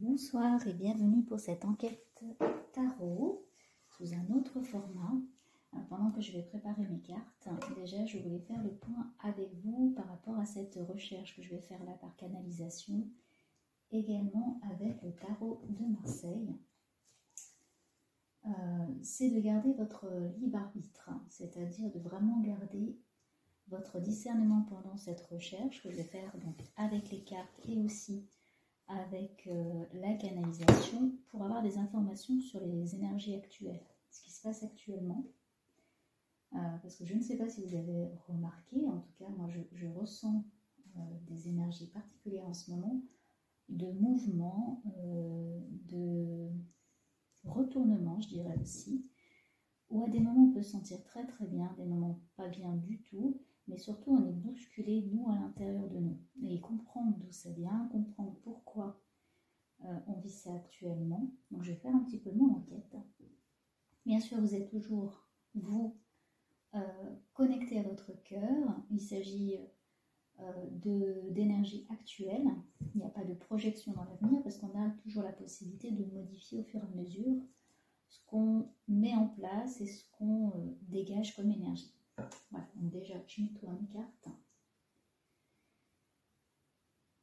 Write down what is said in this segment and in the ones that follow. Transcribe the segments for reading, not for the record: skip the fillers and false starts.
Bonsoir et bienvenue pour cette enquête tarot sous un autre format. Pendant que je vais préparer mes cartes, déjà je voulais faire le point avec vous par rapport à cette recherche que je vais faire là par canalisation, également avec le tarot de Marseille. C'est de garder votre libre arbitre, c'est-à-dire de vraiment garder votre discernement pendant cette recherche que je vais faire donc avec les cartes et aussi avec la canalisation pour avoir des informations sur les énergies actuelles, ce qui se passe actuellement. Parce que je ne sais pas si vous avez remarqué, en tout cas moi je ressens des énergies particulières en ce moment, de mouvement, de retournement je dirais aussi, où à des moments on peut se sentir très très bien, des moments pas bien du tout, mais surtout on est bousculé nous à l'intérieur de nous. Et comprendre d'où ça vient, comprendre pourquoi on vit ça actuellement. Donc je vais faire un petit peu mon enquête. Bien sûr vous êtes toujours, vous, connecté à votre cœur. Il s'agit d'énergie actuelle. Il n'y a pas de projection dans l'avenir parce qu'on a toujours la possibilité de modifier au fur et à mesure ce qu'on met en place et ce qu'on dégage comme énergie. Voilà, donc déjà je nettoie une carte.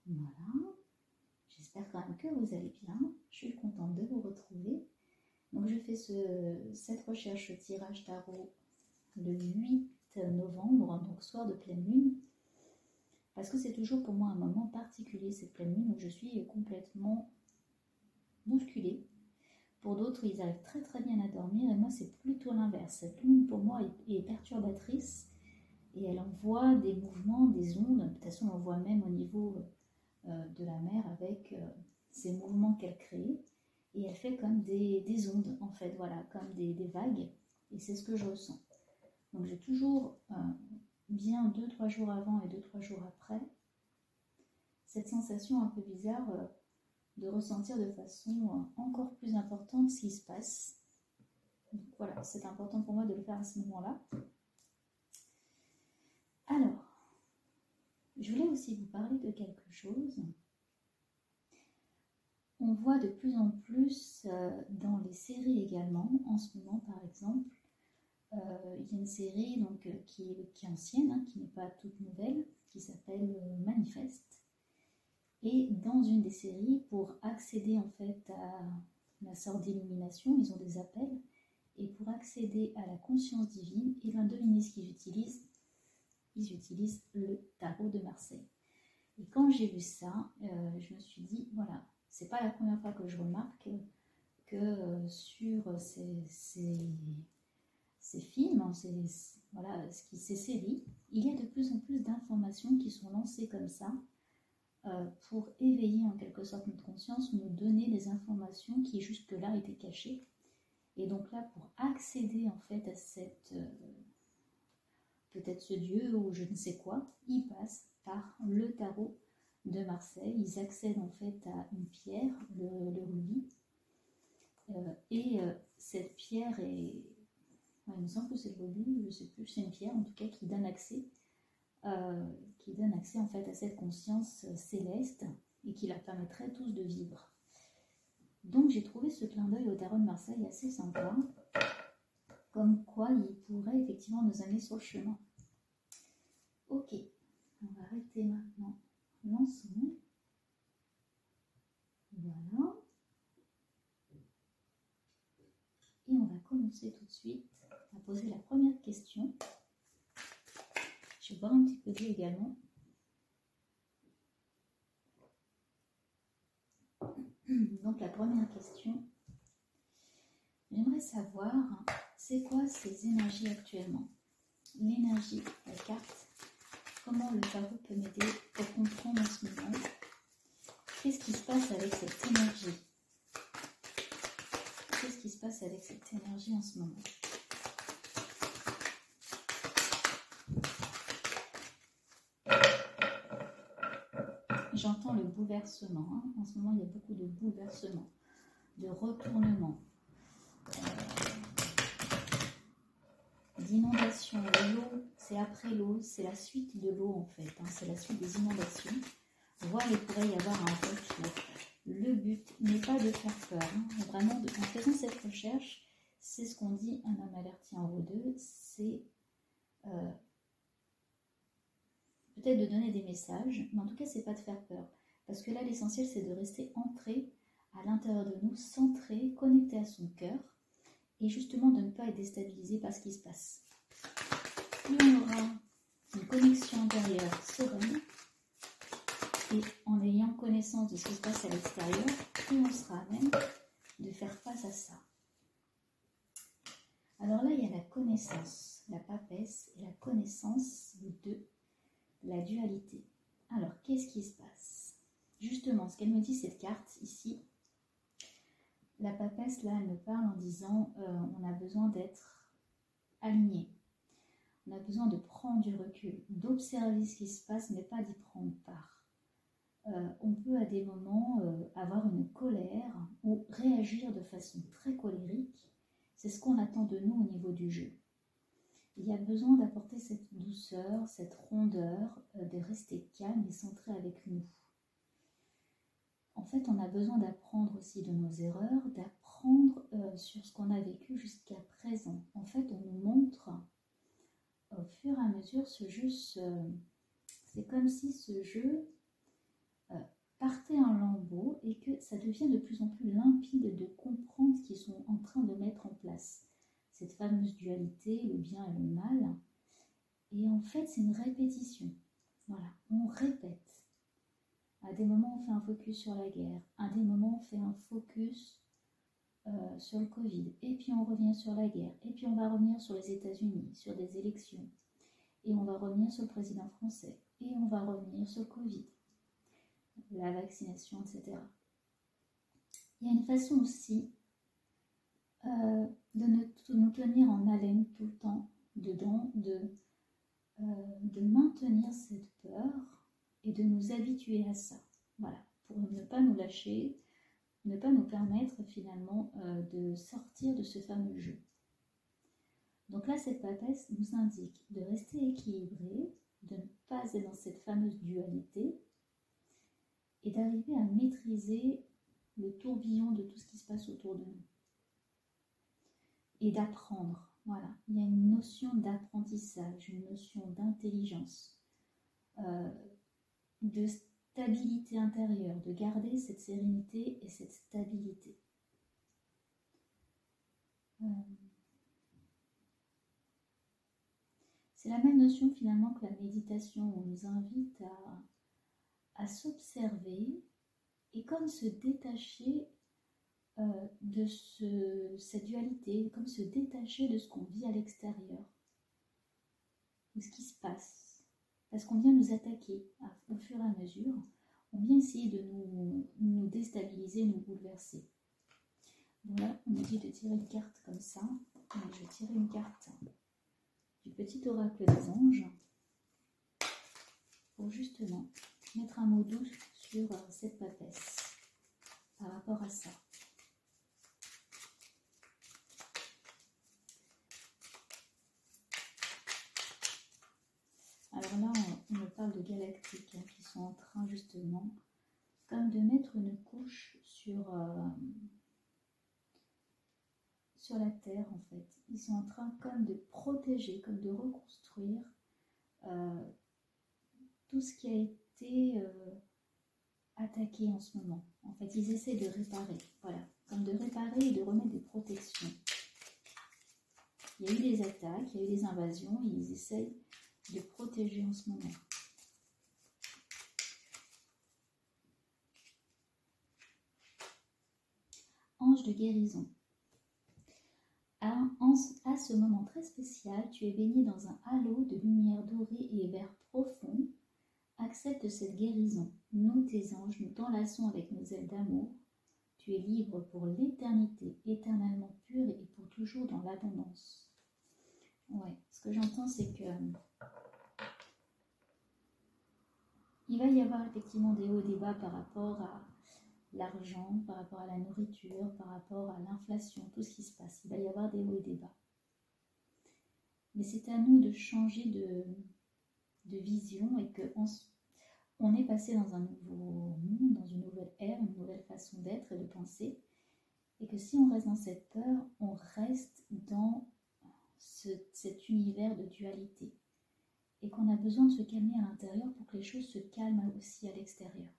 Voilà. J'espère quand même que vous allez bien. Je suis contente de vous retrouver. Donc je fais cette recherche tirage tarot le 8 novembre, donc soir de pleine lune, parce que c'est toujours pour moi un moment particulier, cette pleine lune, où je suis complètement bousculée. Pour d'autres, ils arrivent très très bien à dormir, et moi c'est plutôt l'inverse. Cette lune pour moi est perturbatrice, et elle envoie des mouvements, des ondes. De toute façon, on voit même au niveau de la mer avec ces mouvements qu'elle crée, et elle fait comme des ondes en fait, voilà, comme des vagues, et c'est ce que je ressens. Donc j'ai toujours bien 2-3 jours avant et 2-3 jours après cette sensation un peu bizarre de ressentir de façon encore plus importante ce qui se passe. Donc voilà, c'est important pour moi de le faire à ce moment-là. Alors, je voulais aussi vous parler de quelque chose. On voit de plus en plus dans les séries également, en ce moment par exemple, il y a une série donc, qui est ancienne, hein, qui n'est pas toute nouvelle, qui s'appelle Manifeste. Et dans une des séries, pour accéder en fait à la sorte d'illumination, ils ont des appels, et pour accéder à la conscience divine, et bien devinez ce qu'ils utilisent. Ils utilisent le tarot de Marseille. Et quand j'ai vu ça, je me suis dit, voilà, c'est pas la première fois que je remarque que sur ces films, ces séries, il y a de plus en plus d'informations qui sont lancées comme ça pour éveiller en quelque sorte notre conscience, nous donner des informations qui jusque-là étaient cachées. Et donc là, pour accéder en fait à cette peut-être ce dieu ou je ne sais quoi, ils passent par le tarot de Marseille. Ils accèdent en fait à une pierre, le rubis, et cette pierre est... il me semble que c'est le rubis, je ne sais plus, c'est une pierre en tout cas qui donne accès en fait à cette conscience céleste et qui la permettrait tous de vivre. Donc j'ai trouvé ce clin d'œil au tarot de Marseille assez sympa, comme quoi il pourrait effectivement nous amener sur le chemin. Ok, on va arrêter maintenant l'ensemble. Voilà. Et on va commencer tout de suite à poser la première question. Je vais boire un petit peu d'eau également. Donc la première question, j'aimerais savoir, c'est quoi ces énergies actuellement? L'énergie, la carte, comment le tarot peut m'aider pour comprendre en ce moment? Qu'est-ce qui se passe avec cette énergie? Qu'est-ce qui se passe avec cette énergie en ce moment? J'entends le bouleversement. Hein. En ce moment, il y a beaucoup de bouleversements, de retournements, d'inondations. L'eau, c'est après l'eau, c'est la suite de l'eau en fait. Hein. C'est la suite des inondations. Voire il pourrait y avoir en fait Le but n'est pas de faire peur, hein. Vraiment, en faisant cette recherche, c'est ce qu'on dit, un homme averti en vaut deux, c'est peut-être de donner des messages, mais en tout cas, c'est pas de faire peur. Parce que là, l'essentiel, c'est de rester ancré à l'intérieur de nous, centré, connecté à son cœur, et justement de ne pas être déstabilisé par ce qui se passe. Plus on aura une connexion intérieure sereine, et en ayant connaissance de ce qui se passe à l'extérieur, plus on sera à même de faire face à ça. Alors là, il y a la connaissance, la papesse et la connaissance de la dualité. Alors, qu'est-ce qui se passe? Justement, ce qu'elle me dit, cette carte ici, la papesse, là, elle me parle en disant on a besoin d'être aligné. On a besoin de prendre du recul, d'observer ce qui se passe, mais pas d'y prendre part. On peut à des moments avoir une colère ou réagir de façon très colérique. C'est ce qu'on attend de nous au niveau du jeu. Il y a besoin d'apporter cette douceur, cette rondeur, de rester calme et centré avec nous. En fait, on a besoin d'apprendre aussi de nos erreurs, d'apprendre sur ce qu'on a vécu jusqu'à présent. En fait, on nous montre au fur et à mesure ce jeu, c'est comme si ce jeu partait en lambeaux et que ça devient de plus en plus limpide de comprendre ce qu'ils sont en train de mettre en place. Cette fameuse dualité, le bien et le mal. Et en fait, c'est une répétition. Voilà, on répète. À des moments, on fait un focus sur la guerre. À des moments, on fait un focus sur le Covid. Et puis, on revient sur la guerre. Et puis, on va revenir sur les États-Unis, sur des élections. Et on va revenir sur le président français. Et on va revenir sur le Covid, la vaccination, etc. Il y a une façon aussi de nous tenir en haleine tout le temps dedans, de maintenir cette peur et de nous habituer à ça. Voilà, pour ne pas nous lâcher, ne pas nous permettre finalement de sortir de ce fameux jeu. Donc là, cette papesse nous indique de rester équilibré, de ne pas être dans cette fameuse dualité et d'arriver à maîtriser le tourbillon de tout ce qui se passe autour de nous. Et d'apprendre, voilà. Il y a une notion d'apprentissage, une notion d'intelligence, de stabilité intérieure, de garder cette sérénité et cette stabilité. C'est la même notion finalement que la méditation. On nous invite à s'observer et comme se détacher de cette dualité, comme se détacher de ce qu'on vit à l'extérieur, de ce qui se passe. Parce qu'on vient nous attaquer au fur et à mesure, on vient essayer de nous déstabiliser, nous bouleverser. Donc là, on nous dit de tirer une carte comme ça. Donc, je vais tirer une carte du petit oracle des anges pour justement mettre un mot doux sur cette papesse par rapport à ça. Alors là, on me parle de galactiques qui sont en train justement comme de mettre une couche sur la Terre en fait. Ils sont en train comme de protéger, comme de reconstruire tout ce qui a été attaqué en ce moment. En fait, ils essaient de réparer, voilà, comme de réparer et de remettre des protections. Il y a eu des attaques, il y a eu des invasions, et ils essayent de protéger en ce moment. Ange de guérison. À ce moment très spécial, tu es baigné dans un halo de lumière dorée et vert profond. Accepte cette guérison. Nous, tes anges, nous t'enlaçons avec nos ailes d'amour. Tu es libre pour l'éternité, éternellement pure et pour toujours dans l'abondance. Ouais, ce que j'entends, c'est que il va y avoir effectivement des hauts et des bas par rapport à l'argent, par rapport à la nourriture, par rapport à l'inflation, tout ce qui se passe. Il va y avoir des hauts et des bas. Mais c'est à nous de changer de vision et que on est passé dans un nouveau monde, dans une nouvelle ère, une nouvelle façon d'être et de penser, et que si on reste dans cette peur, on reste dans cet univers de dualité, et qu'on a besoin de se calmer à l'intérieur pour que les choses se calment aussi à l'extérieur.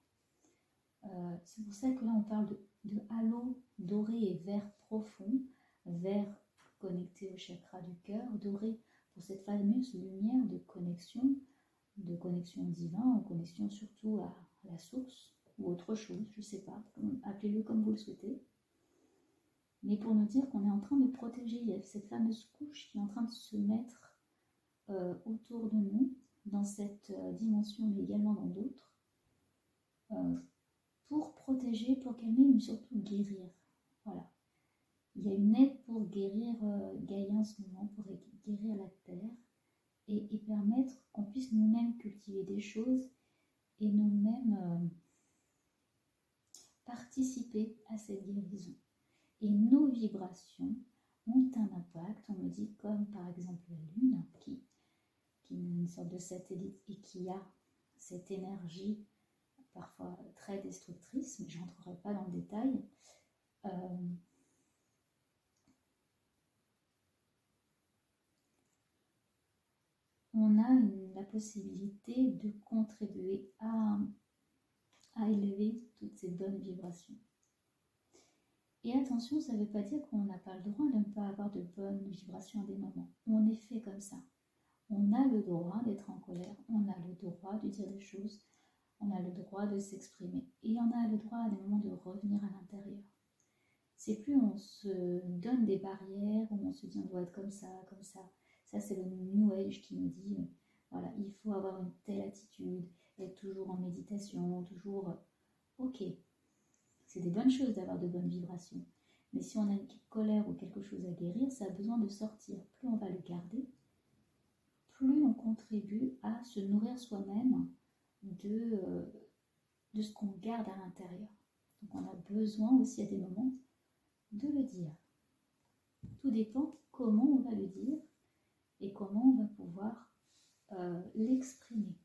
C'est pour ça que là on parle de halo doré et vert profond, vert connecté au chakra du cœur, doré pour cette fameuse lumière de connexion divine, en connexion surtout à la source ou autre chose, je ne sais pas, appelez-le comme vous le souhaitez, mais pour nous dire qu'on est en train de protéger, il y a cette fameuse couche qui est en train de se mettre autour de nous, dans cette dimension, mais également dans d'autres, pour protéger, pour calmer, mais surtout guérir. Voilà. Il y a une aide pour guérir Gaïa en ce moment, pour guérir la Terre, et permettre qu'on puisse nous-mêmes cultiver des choses et nous-mêmes participer à cette guérison. Et nos vibrations ont un impact, on me dit, comme par exemple la Lune, qui est une sorte de satellite et qui a cette énergie parfois très destructrice, mais je n'entrerai pas dans le détail. On a la possibilité de contribuer à élever toutes ces bonnes vibrations. Et attention, ça ne veut pas dire qu'on n'a pas le droit de ne pas avoir de bonnes vibrations à des moments. On est fait comme ça. On a le droit d'être en colère, on a le droit de dire des choses, on a le droit de s'exprimer. Et on a le droit à des moments de revenir à l'intérieur. C'est plus on se donne des barrières, où on se dit on doit être comme ça, comme ça. Ça, c'est le New Age qui nous dit, voilà, il faut avoir une telle attitude, être toujours en méditation, toujours... Ok, c'est des bonnes choses d'avoir de bonnes vibrations. Mais si on a une colère ou quelque chose à guérir, ça a besoin de sortir. Plus on va le garder, plus on contribue à se nourrir soi-même de ce qu'on garde à l'intérieur. Donc on a besoin aussi à des moments de le dire. Tout dépend comment on va le dire et comment on va pouvoir l'exprimer.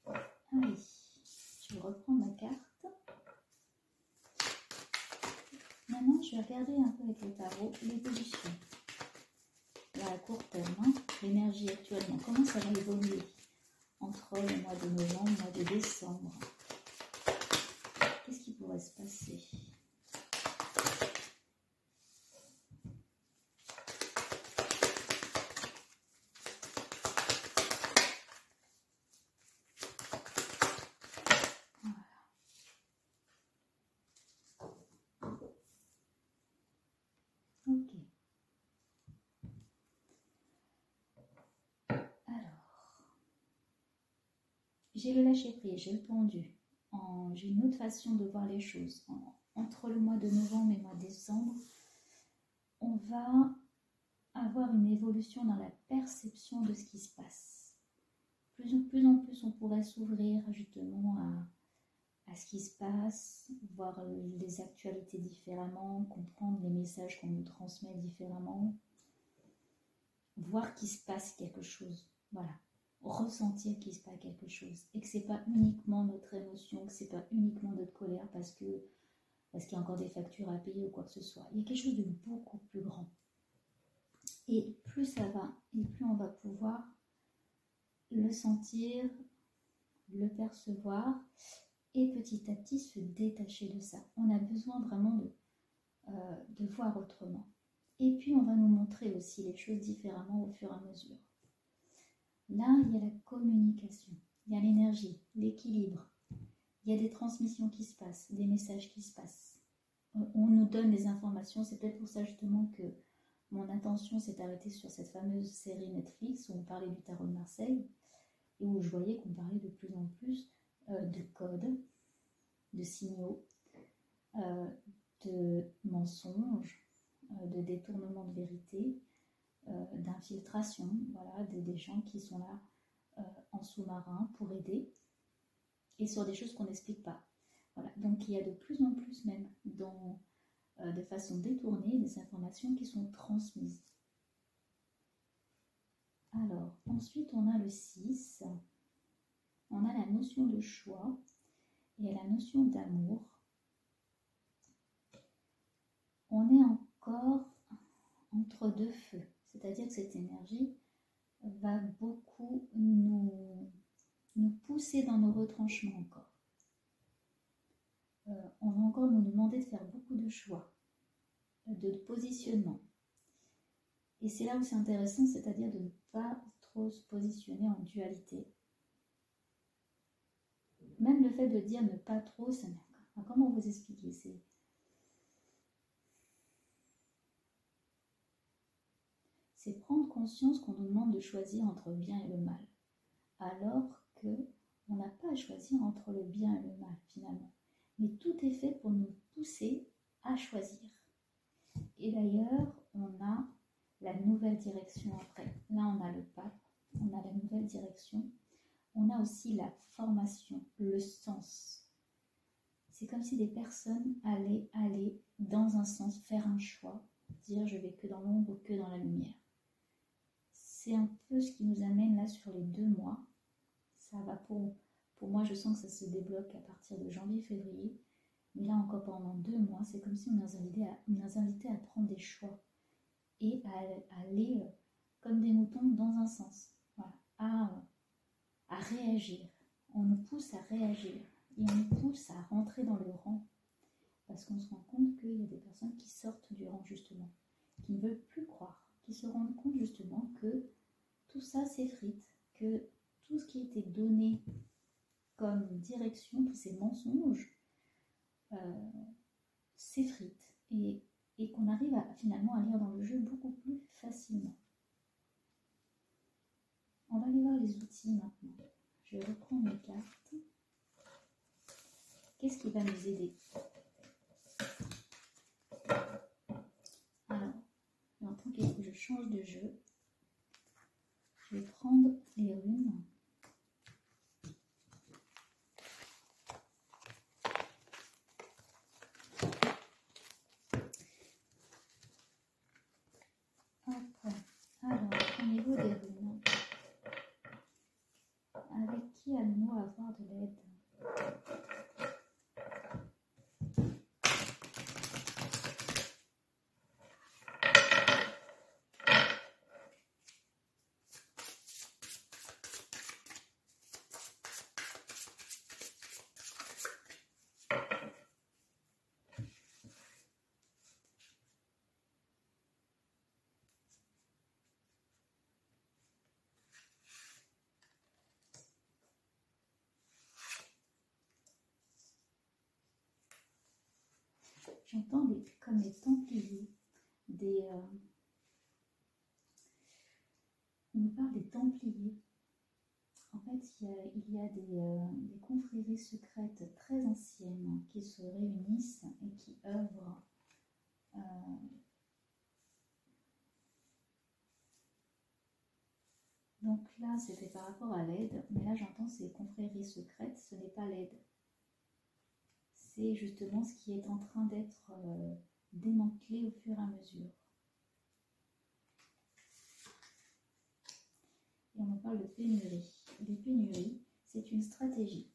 Allez, je vais reprendre ma carte. Maintenant, je vais regarder un peu avec le tarot l'évolution. Là, à court terme, l'énergie actuellement, comment ça va évoluer entre le mois de novembre et le mois de décembre. Qu'est-ce qui pourrait se passer ? Ok. Alors, j'ai le lâcher-prise, j'ai le pendu. J'ai une autre façon de voir les choses. Entre le mois de novembre et le mois de décembre, on va avoir une évolution dans la perception de ce qui se passe. Plus en plus, on pourrait s'ouvrir justement à ce qui se passe, voir les actualités différemment, comprendre les messages qu'on nous transmet différemment, voir qu'il se passe quelque chose, voilà, ressentir qu'il se passe quelque chose, et que c'est pas uniquement notre émotion, que c'est pas uniquement notre colère parce qu'il y a encore des factures à payer ou quoi que ce soit. Il y a quelque chose de beaucoup plus grand. Et plus ça va, et plus on va pouvoir le sentir, le percevoir, et petit à petit se détacher de ça. On a besoin vraiment de voir autrement. Et puis on va nous montrer aussi les choses différemment au fur et à mesure. Là, il y a la communication, il y a l'énergie, l'équilibre, il y a des transmissions qui se passent, des messages qui se passent. On nous donne des informations, c'est peut-être pour ça justement que mon attention s'est arrêtée sur cette fameuse série Netflix où on parlait du tarot de Marseille et où je voyais qu'on parlait de plus en plus de codes, de signaux, de mensonges, de détournement de vérité, d'infiltration, voilà, des gens qui sont là en sous-marin pour aider et sur des choses qu'on n'explique pas. Voilà. Donc il y a de plus en plus même de façon détournée des informations qui sont transmises. Alors, ensuite on a le 6 on a la notion de choix et la notion d'amour. On est encore entre deux feux, c'est-à-dire que cette énergie va beaucoup nous pousser dans nos retranchements encore. On va encore nous demander de faire beaucoup de choix, de positionnement. Et c'est là où c'est intéressant, c'est-à-dire de ne pas trop se positionner en dualité. Même le fait de dire ne pas trop, ça n'a... Comment vous expliquer? C'est prendre conscience qu'on nous demande de choisir entre le bien et le mal, alors qu'on n'a pas à choisir entre le bien et le mal finalement. Mais tout est fait pour nous pousser à choisir. Et d'ailleurs, on a la nouvelle direction après. Là, on a le pape, on a la nouvelle direction. On a aussi la formation, le sens. C'est comme si des personnes allaient aller dans un sens, faire un choix, dire je vais que dans l'ombre ou que dans la lumière. C'est un peu ce qui nous amène là sur les 2 mois. Ça va pour moi, je sens que ça se débloque à partir de janvier-février. Mais là encore pendant 2 mois, c'est comme si on nous invitait à prendre des choix et à aller comme des moutons dans un sens. Voilà, à réagir. On nous pousse à réagir et on nous pousse à rentrer dans le rang parce qu'on se rend compte qu'il y a des personnes qui sortent du rang justement, qui ne veulent plus croire, qui se rendent compte justement que tout ça s'effrite, que tout ce qui était donné comme direction, tous ces mensonges s'effritent et qu'on arrive finalement à lire dans le jeu beaucoup plus facilement. On va aller voir les outils maintenant. Je vais reprendre mes cartes. Qu'est-ce qui va nous aider? Alors, maintenant que je change de jeu, je vais prendre les runes. Hop. Alors, au niveau des runes, avec qui allons-nous avoir de l'aide? J'entends comme les Templiers, on nous parle des Templiers. En fait, il y a des confréries secrètes très anciennes qui se réunissent et qui œuvrent donc là, c'était par rapport à l'aide, mais là j'entends ces confréries secrètes, ce n'est pas l'aide. C'est justement ce qui est en train d'être démantelé au fur et à mesure. Et on me parle de pénurie. Les pénuries, c'est une stratégie.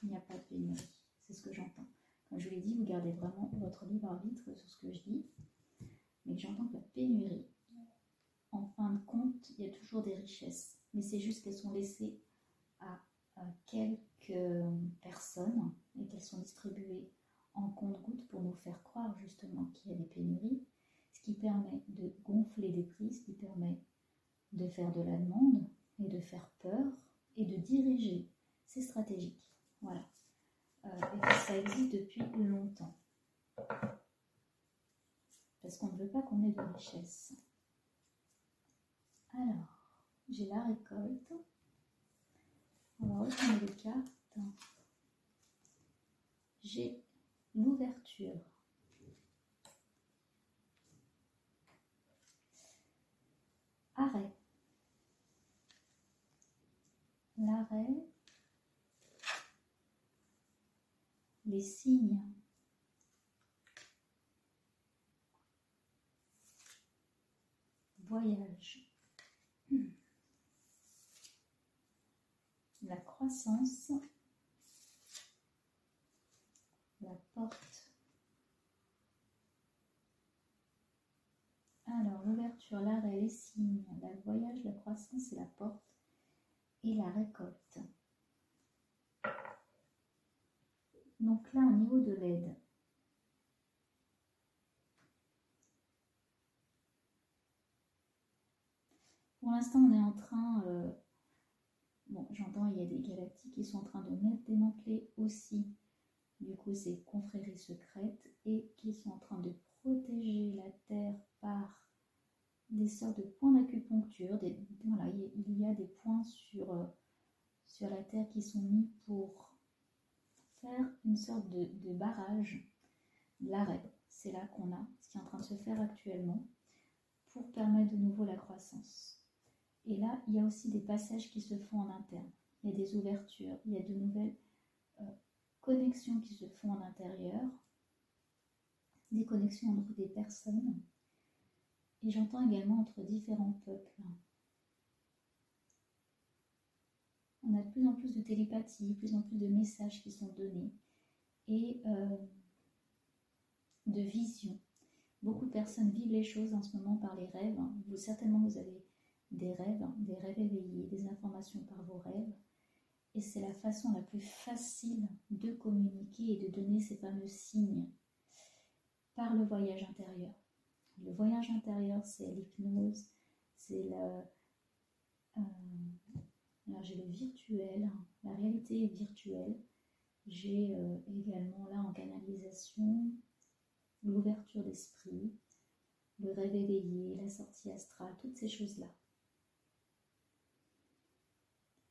Il n'y a pas de pénurie, c'est ce que j'entends. Comme je vous l'ai dit, vous gardez vraiment votre libre arbitre sur ce que je dis. Mais j'entends que la pénurie, en fin de compte, il y a toujours des richesses. Mais c'est juste qu'elles sont laissées à quelques personnes et qu'elles sont distribuées en compte-gouttes pour nous faire croire justement qu'il y a des pénuries, ce qui permet de gonfler des prix, ce qui permet de faire de la demande et de faire peur et de diriger. C'est stratégique. Voilà. Et que ça existe depuis longtemps. Parce qu'on ne veut pas qu'on ait de richesse. Alors, j'ai la récolte. On va retourner les cartes. J'ai l'ouverture. Arrêt. L'arrêt. Les signes. Voyage. La croix. croissance, la porte. Alors, l'ouverture, l'arrêt, les signes, le voyage, la croissance et la porte et la récolte. Donc là, au niveau de l'aide, pour l'instant, on est en train, bon, j'entends, il y a des galactiques qui sont en train de démanteler aussi, du coup, ces confréries secrètes et qui sont en train de protéger la Terre par des sortes de points d'acupuncture. Voilà, il y a des points sur la Terre qui sont mis pour faire une sorte de barrage de l'arrêt. C'est là qu'on a ce qui est en train de se faire actuellement pour permettre de nouveau la croissance. Et là, il y a aussi des passages qui se font en interne. Il y a des ouvertures, il y a de nouvelles connexions qui se font en intérieur, des connexions entre des personnes. Et j'entends également entre différents peuples. On a de plus en plus de télépathie, de plus en plus de messages qui sont donnés et de visions. Beaucoup de personnes vivent les choses en ce moment par les rêves. Certainement, vous avez des rêves éveillés, des informations par vos rêves. Et c'est la façon la plus facile de communiquer et de donner ces fameux signes par le voyage intérieur. Le voyage intérieur, c'est l'hypnose, c'est alors j'ai le virtuel, la réalité virtuelle. J'ai également là en canalisation l'ouverture d'esprit, le rêve éveillé, la sortie astrale, toutes ces choses-là.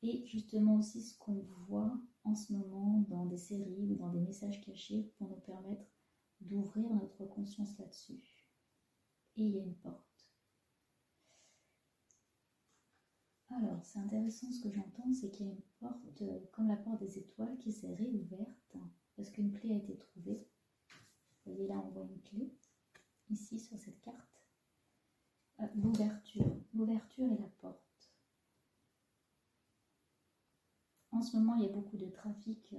Et justement aussi ce qu'on voit en ce moment dans des séries ou dans des messages cachés pour nous permettre d'ouvrir notre conscience là-dessus. Et il y a une porte. Alors, c'est intéressant ce que j'entends, c'est qu'il y a une porte, comme la porte des étoiles, qui s'est réouverte parce qu'une clé a été trouvée. Vous voyez là, on voit une clé, ici sur cette carte. L'ouverture et la porte. En ce moment, il y a beaucoup de trafic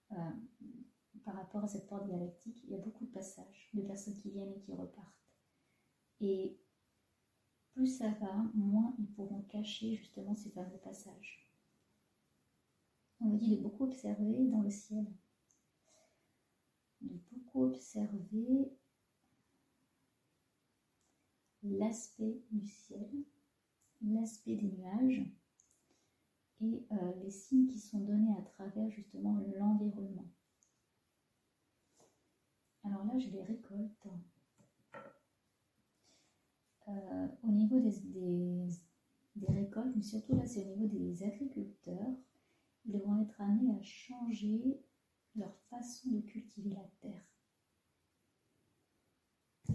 par rapport à cette porte galactique. Il y a beaucoup de passages, de personnes qui viennent et qui repartent. Et plus ça va, moins ils pourront cacher justement ces fameux passages. On me dit de beaucoup observer dans le ciel. De beaucoup observer l'aspect du ciel, l'aspect des nuages et les signes qui sont donnés à travers justement l'environnement. Alors là, je les récolte. Au niveau des récoltes, mais surtout là, c'est au niveau des agriculteurs, ils vont être amenés à changer leur façon de cultiver la terre.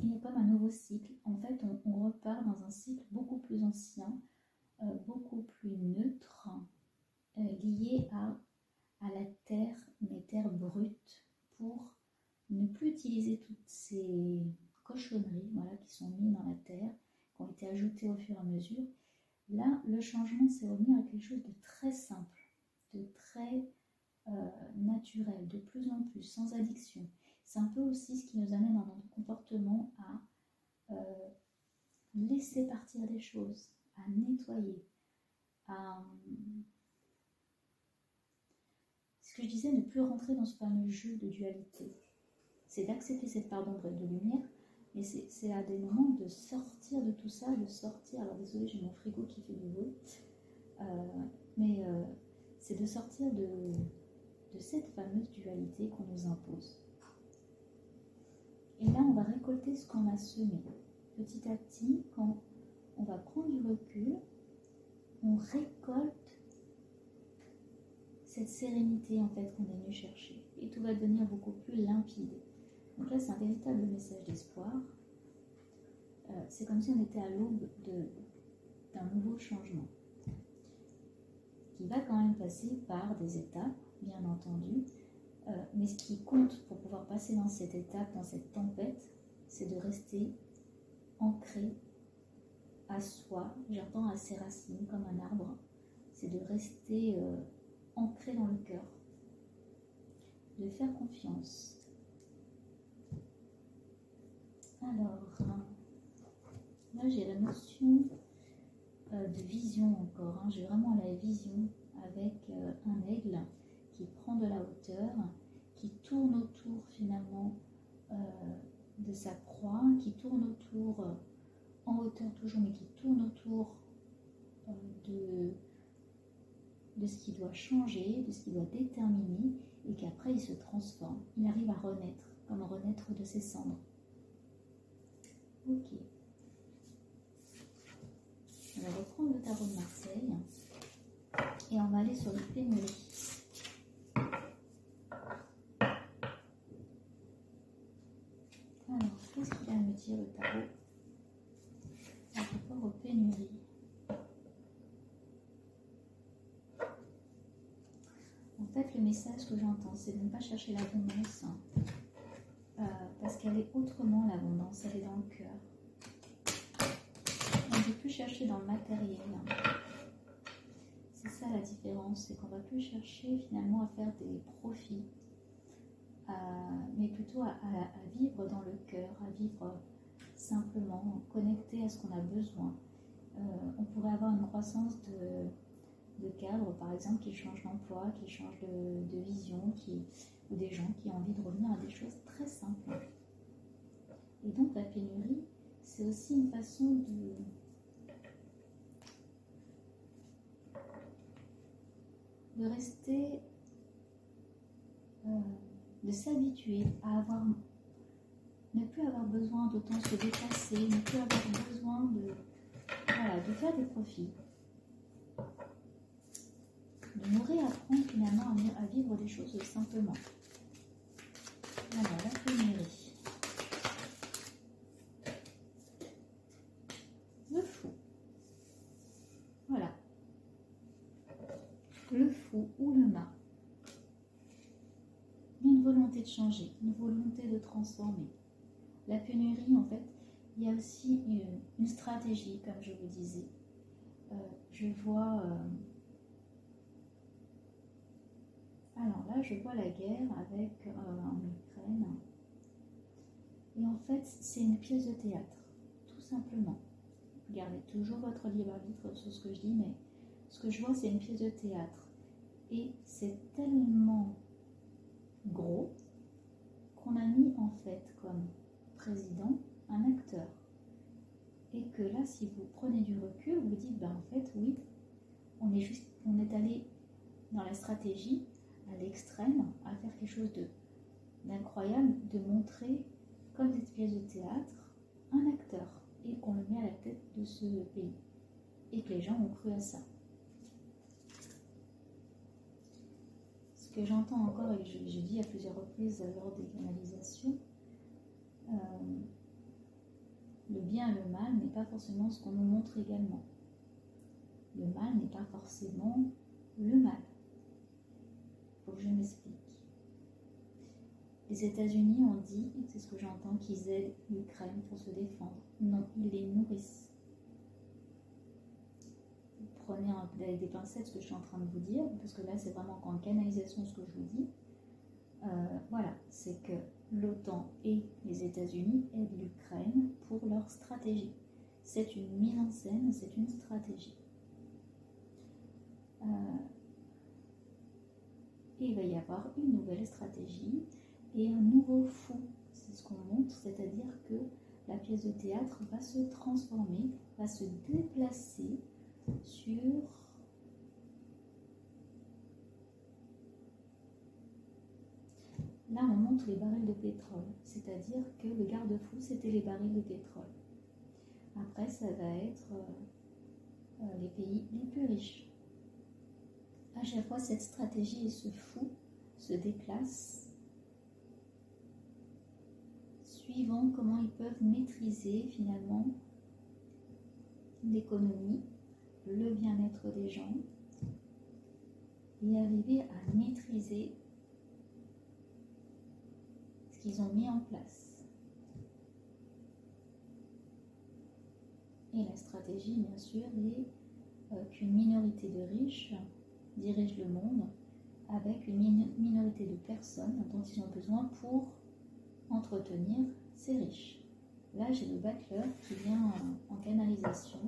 Il y a comme un nouveau cycle. En fait, on repart dans un cycle beaucoup plus ancien, beaucoup plus neutre, lié à la terre, mais terre brute, pour ne plus utiliser toutes ces cochonneries qui sont mises dans la terre, qui ont été ajoutées au fur et à mesure. Là, le changement, c'est revenir à quelque chose de très simple, de très naturel, de plus en plus, sans addiction. C'est un peu aussi ce qui nous amène dans notre comportement à laisser partir des choses, à nettoyer, à... Ce que je disais, ne plus rentrer dans ce fameux jeu de dualité. C'est d'accepter cette part d'ombre et de lumière, mais c'est à des moments de sortir de tout ça, de sortir, alors désolé, j'ai mon frigo qui fait du bruit, c'est de sortir de cette fameuse dualité qu'on nous impose. Et là, on va récolter ce qu'on a semé. Petit à petit, quand on va prendre du recul, on récolte cette sérénité en fait qu'on est venu chercher. Et tout va devenir beaucoup plus limpide. Donc là, c'est un véritable message d'espoir. C'est comme si on était à l'aube d'un nouveau changement, qui va quand même passer par des étapes, bien entendu. Mais ce qui compte pour pouvoir passer dans cette étape, dans cette tempête, c'est de rester ancré à soi, j'entends à ses racines comme un arbre. C'est de rester ancré dans le cœur, de faire confiance. Alors, là j'ai la notion de vision encore, hein. J'ai vraiment la vision avec un aigle qui prend de la hauteur, qui tourne autour finalement de sa proie, qui tourne autour, en hauteur toujours, mais qui tourne autour de ce qui doit changer, de ce qui doit déterminer, et qu'après il se transforme. Il arrive à renaître, comme renaître de ses cendres. Ok. On va reprendre le tarot de Marseille et on va aller sur les pénuries. Alors, qu'est-ce qu'il a à me dire le tarot par rapport aux pénuries? En fait, le message que j'entends, c'est de ne pas chercher l'abondance, parce qu'elle est autrement, l'abondance, elle est dans le cœur. On ne peut plus chercher dans le matériel. C'est ça la différence, c'est qu'on ne va plus chercher finalement à faire des profits, mais plutôt à vivre dans le cœur, à vivre simplement, connecté à ce qu'on a besoin. On pourrait avoir une croissance de cadre, par exemple, qui change d'emploi, qui change de vision, ou des gens qui ont envie de revenir à des choses très simples. Et donc la pénurie, c'est aussi une façon de rester, de s'habituer à ne plus avoir besoin d'autant se déplacer, ne plus avoir besoin de faire des profits. De nous réapprendre finalement à vivre des choses simplement. Alors, la pénurie. Le fou. Voilà. Le fou ou le mât. Une volonté de changer, une volonté de transformer. La pénurie, en fait, il y a aussi une stratégie, comme je vous disais. Je vois... Alors là, je vois la guerre en Ukraine. Et en fait, c'est une pièce de théâtre, tout simplement. Gardez toujours votre libre arbitre sur ce que je dis, mais ce que je vois, c'est une pièce de théâtre. Et c'est tellement gros qu'on a mis en fait comme président un acteur. Et que là, si vous prenez du recul, vous dites, en fait, oui, on est allé dans la stratégie à l'extrême, à faire quelque chose d'incroyable, de montrer, comme cette pièce de théâtre, un acteur, et qu'on le met à la tête de ce pays. Et que les gens ont cru à ça. Ce que j'entends encore, et je dis à plusieurs reprises lors des canalisations, le bien et le mal n'est pas forcément ce qu'on nous montre également. Le mal n'est pas forcément le mal. Il faut que je m'explique. Les États-Unis ont dit, c'est ce que j'entends, qu'ils aident l'Ukraine pour se défendre. Non, ils les nourrissent. Prenez avec des pincettes ce que je suis en train de vous dire, parce que là c'est vraiment en canalisation ce que je vous dis. Voilà, c'est que l'OTAN et les États-Unis aident l'Ukraine pour leur stratégie. C'est une mise en scène, c'est une stratégie. Et il va y avoir une nouvelle stratégie et un nouveau fou. C'est ce qu'on montre, c'est-à-dire que la pièce de théâtre va se transformer, va se déplacer sur là on montre les barils de pétrole, c'est-à-dire que le garde-fou c'était les barils de pétrole. Après ça va être les pays les plus riches. À chaque fois cette stratégie et ce fou se déplacent suivant comment ils peuvent maîtriser finalement l'économie, le bien-être des gens et arriver à maîtriser ce qu'ils ont mis en place. Et la stratégie, bien sûr, est qu'une minorité de riches dirige le monde avec une minorité de personnes dont ils ont besoin pour entretenir ces riches. Là, j'ai le battleur qui vient en canalisation.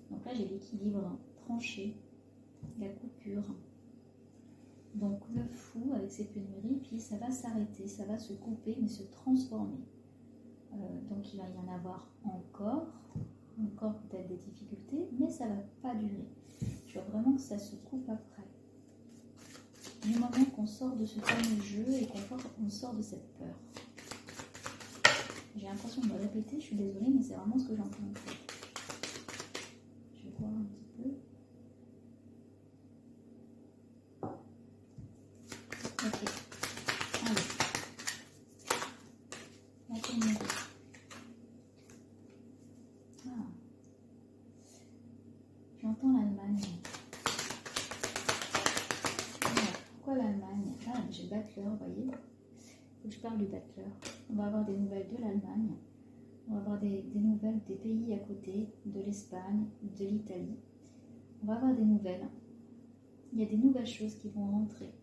Donc là, j'ai l'équilibre tranché, la coupure. Donc le fou avec ses pénuries, puis ça va s'arrêter, ça va se couper, mais se transformer. Donc il va y en avoir encore peut-être des difficultés, mais ça ne va pas durer. Je vois vraiment que ça se coupe après. Du moment qu'on sort de ce fameux jeu et qu'on sort de cette peur. J'ai l'impression de me répéter, je suis désolée, mais c'est vraiment ce que j'entends. Je vais voir un petit peu. Ok. Allez. La pénurie. Ah. J'entends l'Allemagne. Pourquoi l'Allemagne? Ah, j'ai le battleur, vous voyez. Faut que je parle du battleur. On va avoir des nouvelles de l'Allemagne. On va avoir des nouvelles des pays à côté, de l'Espagne, de l'Italie. On va avoir des nouvelles. Il y a des nouvelles choses qui vont rentrer.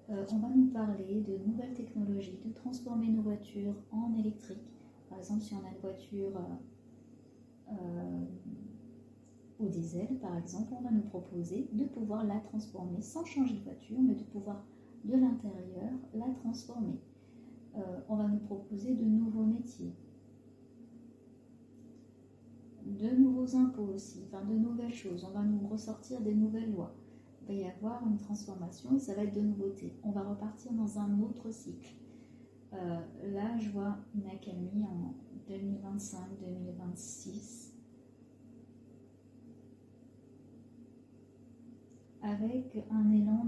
On va nous parler de nouvelles technologies, de transformer nos voitures en électrique. Par exemple, si on a une voiture au diesel, par exemple, on va nous proposer de pouvoir la transformer sans changer de voiture, mais de pouvoir de l'intérieur la transformer. On va nous proposer de nouveaux métiers, de nouveaux impôts aussi, enfin de nouvelles choses. On va nous ressortir des nouvelles lois. Il va y avoir une transformation et ça va être de nouveautés. On va repartir dans un autre cycle. Là, je vois une accalmie en 2025-2026 avec un élan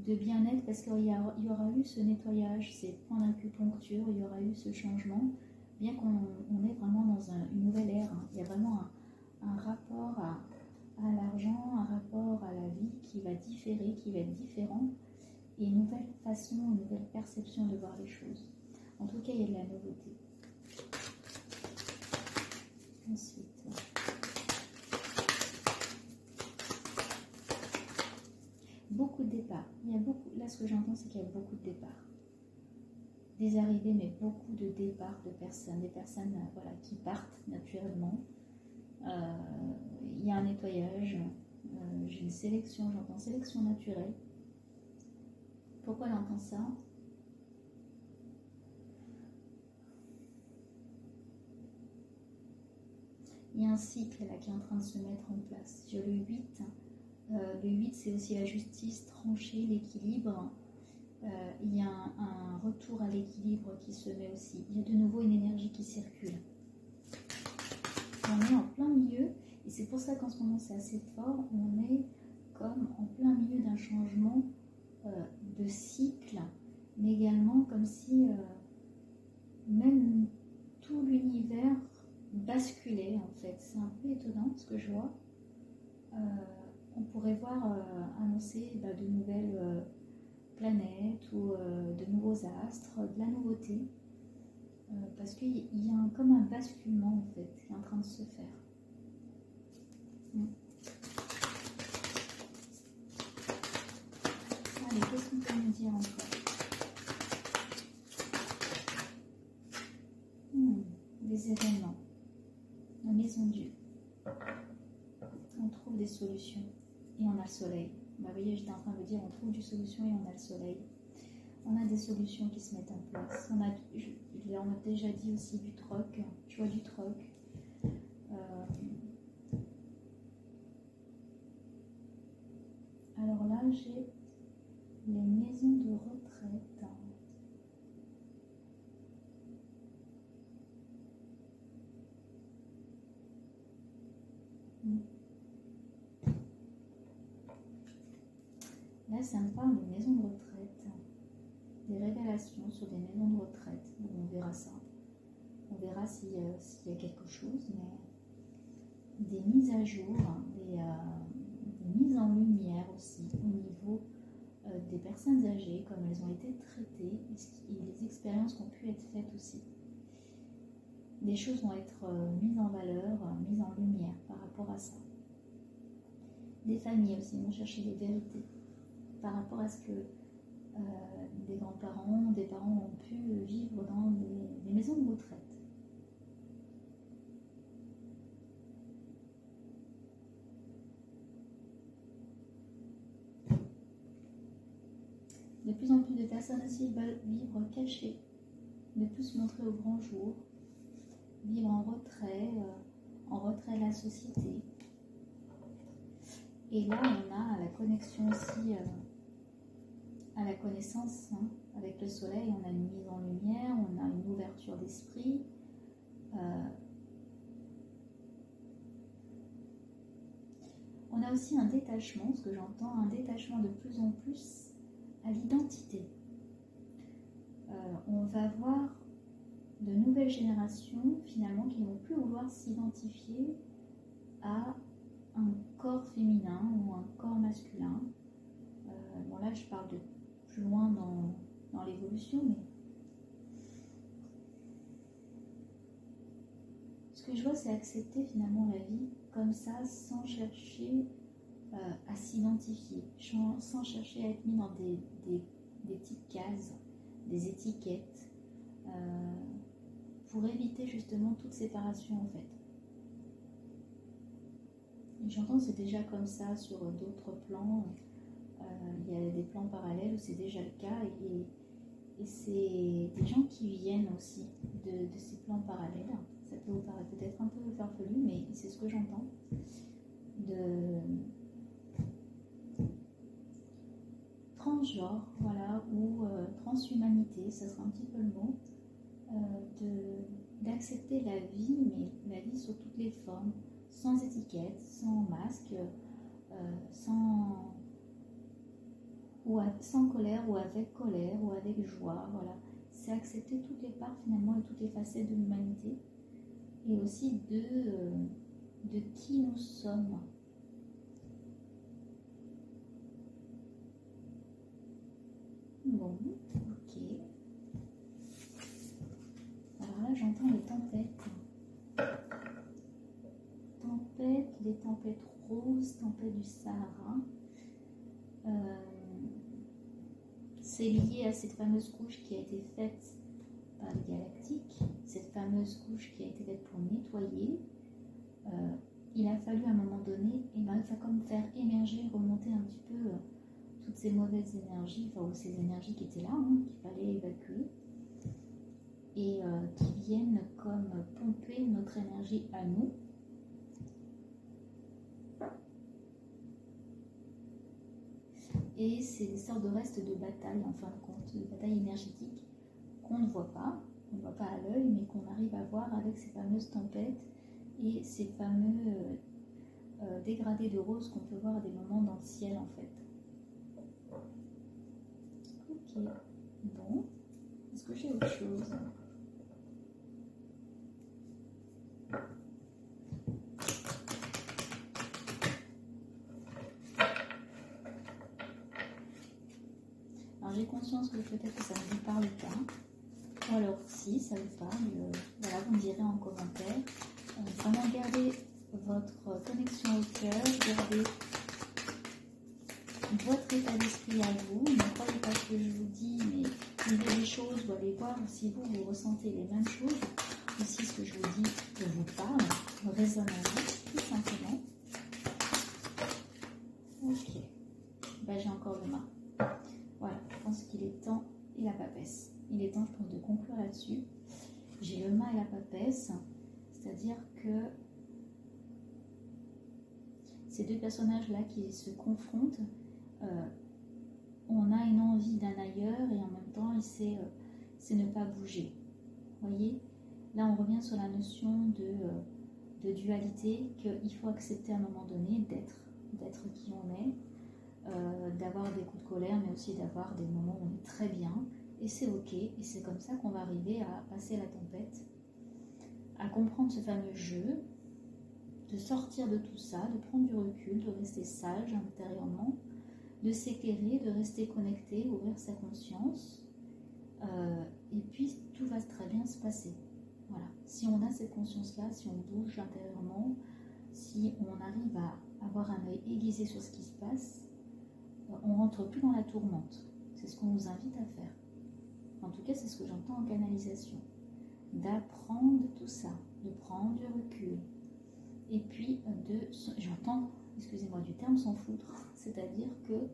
de bien-être parce qu'il y aura eu ce nettoyage, ces points d'acupuncture, il y aura eu ce changement, bien qu'on est vraiment dans une nouvelle ère. Il y a vraiment un rapport à l'argent, un rapport à la vie qui va différer, qui va être différent, et une nouvelle façon, une nouvelle perception de voir les choses. En tout cas, il y a de la nouveauté. Ensuite, beaucoup de départs. Là, ce que j'entends, c'est qu'il y a beaucoup de départs. Des arrivées, mais beaucoup de départs de personnes. Des personnes voilà, qui partent naturellement. Il y a un nettoyage. J'ai une sélection, j'entends sélection naturelle. Pourquoi j'entends ça? Il y a un cycle là qui est en train de se mettre en place. J'ai le 8. Le 8, c'est aussi la justice tranchée, l'équilibre. Il y a un retour à l'équilibre qui se met aussi. Il y a de nouveau une énergie qui circule. On est en plein milieu, et c'est pour ça qu'en ce moment c'est assez fort. On est comme en plein milieu d'un changement de cycle, mais également comme si même tout l'univers basculait en fait. C'est un peu étonnant ce que je vois. On pourrait voir annoncer de nouvelles planètes ou de nouveaux astres, de la nouveauté, parce qu'il y a comme un basculement en fait qui est en train de se faire. Allez, qu'est-ce qu'on peut nous dire encore? Des événements, la maison Dieu. On trouve des solutions et on a le soleil. Vous voyez, j'étais en train de dire, on trouve des solutions et on a le soleil. On a des solutions qui se mettent en place. On a déjà dit aussi du troc. Je vois du troc. Alors là, j'ai les maisons de retraite. Là, ça me parle de maisons de retraite, des révélations sur des maisons de retraite. Bon, on verra ça. On verra s'il y a quelque chose, mais des mises à jour, des mises en lumière aussi au niveau des personnes âgées, comme elles ont été traitées, et les expériences qui ont pu être faites aussi. Des choses vont être mises en valeur, mises en lumière par rapport à ça. Des familles aussi vont chercher des vérités par rapport à ce que des grands-parents, des parents ont pu vivre dans des maisons de retraite. De plus en plus de personnes aussi veulent vivre cachées, ne plus se montrer au grand jour, vivre en retrait de la société. Et là, on a la connexion aussi à la connaissance, hein. Avec le soleil, on a une mise en lumière, on a une ouverture d'esprit. On a aussi un détachement, ce que j'entends, un détachement de plus en plus à l'identité. On va voir de nouvelles générations, finalement, qui ne vont plus vouloir s'identifier à un corps féminin ou un corps masculin. Bon, là, je parle de plus loin dans l'évolution, mais ce que je vois, c'est accepter finalement la vie comme ça, sans chercher à s'identifier, sans chercher à être mis dans des petites cases, des étiquettes, pour éviter justement toute séparation en fait. Et j'entends c'est déjà comme ça sur d'autres plans, il y a des plans parallèles où c'est déjà le cas, et c'est des gens qui viennent aussi de ces plans parallèles. Ça peut vous paraître peut-être un peu farfelu, mais c'est ce que j'entends. De transgenre, voilà, ou transhumanité, ça sera un petit peu le mot, d'accepter la vie, mais la vie sous toutes les formes, sans étiquette, sans masque, sans colère ou avec joie, voilà. C'est accepter toutes les parts finalement et toutes les facettes de l'humanité, et aussi de qui nous sommes. Bon, ok. Alors là, j'entends les tempêtes. Les tempêtes roses, tempêtes du Sahara. C'est lié à cette fameuse couche qui a été faite par les galactiques, cette fameuse couche qui a été faite pour nettoyer. Il a fallu à un moment donné, il va comme faire émerger, remonter un petit peu toutes ces mauvaises énergies, enfin, ou ces énergies qui étaient là, hein, qu'il fallait évacuer, et qui viennent comme pomper notre énergie à nous. Et c'est des sortes de restes de bataille, en fin de compte, de bataille énergétique qu'on ne voit pas à l'œil, mais qu'on arrive à voir avec ces fameuses tempêtes et ces fameux dégradés de rose qu'on peut voir à des moments dans le ciel, en fait. Ok, bon, est-ce que j'ai autre chose ? Alors j'ai conscience que peut-être que ça ne vous parle pas, ou alors si ça vous parle, voilà, vous me direz en commentaire. Vraiment gardez votre connexion au cœur, gardez votre état d'esprit à vous, ne croyez pas ce que je vous dis, mais vivez les choses, vous allez voir si vous ressentez les mêmes choses, ou si ce que je vous dis vous parle, résonne en vous, tout simplement. Ok, ben, j'ai encore le mât. Voilà, je pense qu'il est temps, et la papesse. Il est temps, je pense, de conclure là-dessus. J'ai le mât et la papesse, c'est-à-dire que ces deux personnages-là qui se confrontent, on a une envie d'un ailleurs et en même temps, c'est ne pas bouger. Vous voyez, là, on revient sur la notion de dualité, qu'il faut accepter à un moment donné d'être qui on est, d'avoir des coups de colère, mais aussi d'avoir des moments où on est très bien. Et c'est ok, et c'est comme ça qu'on va arriver à passer la tempête, à comprendre ce fameux jeu, de sortir de tout ça, de prendre du recul, de rester sage intérieurement, de s'éclairer, de rester connecté, ouvrir sa conscience, et puis tout va très bien se passer. Voilà. Si on a cette conscience-là, si on bouge intérieurement, si on arrive avoir un œil aiguisé sur ce qui se passe, on ne rentre plus dans la tourmente. C'est ce qu'on nous invite à faire. En tout cas, c'est ce que j'entends en canalisation. D'apprendre tout ça, de prendre du recul. Et puis, j'entends, excusez-moi du terme, s'en foutre. C'est-à-dire que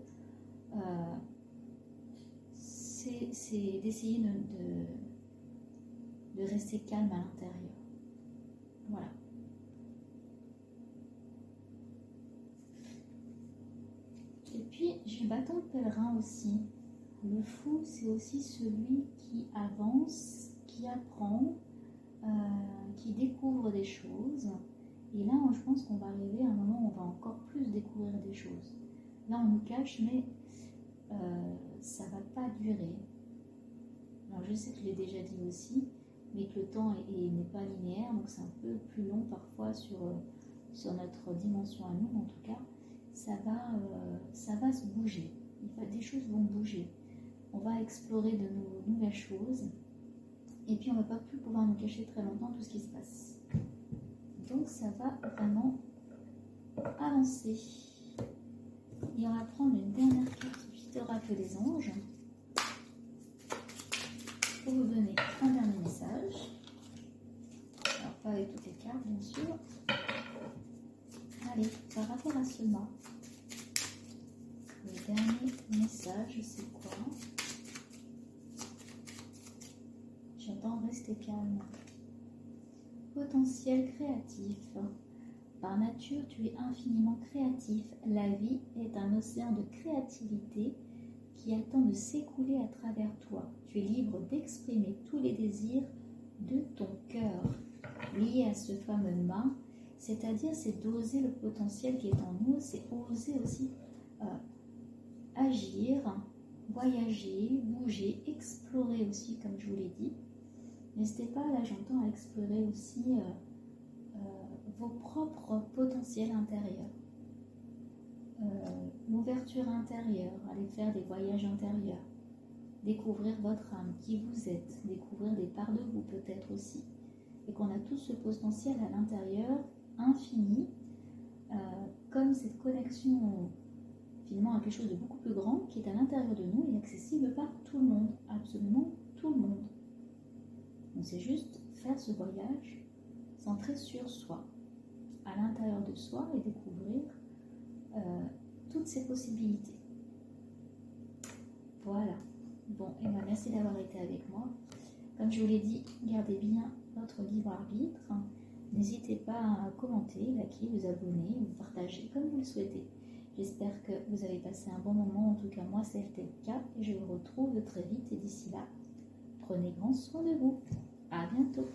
c'est d'essayer de rester calme à l'intérieur. Voilà. Et puis, j'ai le bâton de pèlerin aussi. Le fou, c'est aussi celui qui avance, qui apprend, qui découvre des choses. Et là, je pense qu'on va arriver à un moment où on va encore plus découvrir des choses. Là, on nous cache, mais ça ne va pas durer. Alors, je sais que je l'ai déjà dit aussi, mais que le temps n'est pas linéaire, donc c'est un peu plus long parfois sur notre dimension à nous, en tout cas. Ça va se bouger. Des choses vont bouger. On va explorer de nouvelles choses. Et puis, on ne va pas plus pouvoir nous cacher très longtemps tout ce qui se passe. Donc, ça va vraiment avancer. Et on va prendre une dernière carte du oracle des anges pour vous donner un dernier message. Alors, pas avec toutes les cartes, bien sûr. Allez, par rapport à ce mois, le dernier message, c'est quoi? J'entends rester calme. Potentiel créatif. Par nature, tu es infiniment créatif. La vie est un océan de créativité qui attend de s'écouler à travers toi. Tu es libre d'exprimer tous les désirs de ton cœur. Lié à ce fameux main, c'est-à-dire c'est d'oser le potentiel qui est en nous, c'est oser aussi agir, voyager, bouger, explorer aussi, comme je vous l'ai dit. N'hésitez pas, là j'entends, à explorer aussi vos propres potentiels intérieurs. L'ouverture intérieure, aller faire des voyages intérieurs, découvrir votre âme, qui vous êtes, découvrir des parts de vous peut-être aussi. Et qu'on a tous ce potentiel à l'intérieur, infini, comme cette connexion finalement à quelque chose de beaucoup plus grand qui est à l'intérieur de nous et accessible par tout le monde, absolument tout le monde. Donc c'est juste faire ce voyage centré sur soi, à l'intérieur de soi et découvrir toutes ces possibilités. Voilà. Bon, et bien merci d'avoir été avec moi. Comme je vous l'ai dit, gardez bien votre libre arbitre. N'hésitez pas à commenter, liker, vous abonner, vous partager comme vous le souhaitez. J'espère que vous avez passé un bon moment. En tout cas, moi, c'était le cas. Et je vous retrouve très vite. Et d'ici là, prenez grand soin de vous. À bientôt.